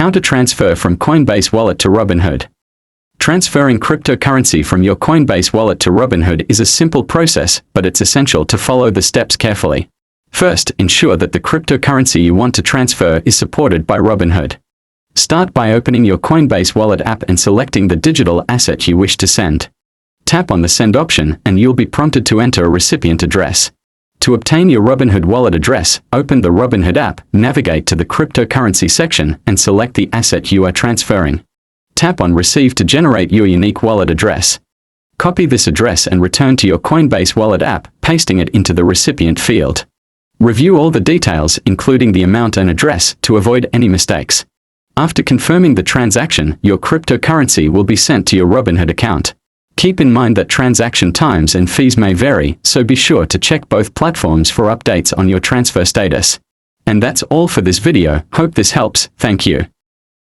How to transfer from Coinbase Wallet to Robinhood. Transferring cryptocurrency from your Coinbase wallet to Robinhood is a simple process, but it's essential to follow the steps carefully. First, ensure that the cryptocurrency you want to transfer is supported by Robinhood. Start by opening your Coinbase Wallet app and selecting the digital asset you wish to send. Tap on the Send option and you'll be prompted to enter a recipient address. To obtain your Robinhood wallet address, open the Robinhood app, navigate to the cryptocurrency section, and select the asset you are transferring. Tap on Receive to generate your unique wallet address. Copy this address and return to your Coinbase Wallet app, pasting it into the recipient field. Review all the details, including the amount and address, to avoid any mistakes. After confirming the transaction, your cryptocurrency will be sent to your Robinhood account. Keep in mind that transaction times and fees may vary, so be sure to check both platforms for updates on your transfer status. And that's all for this video. Hope this helps. Thank you.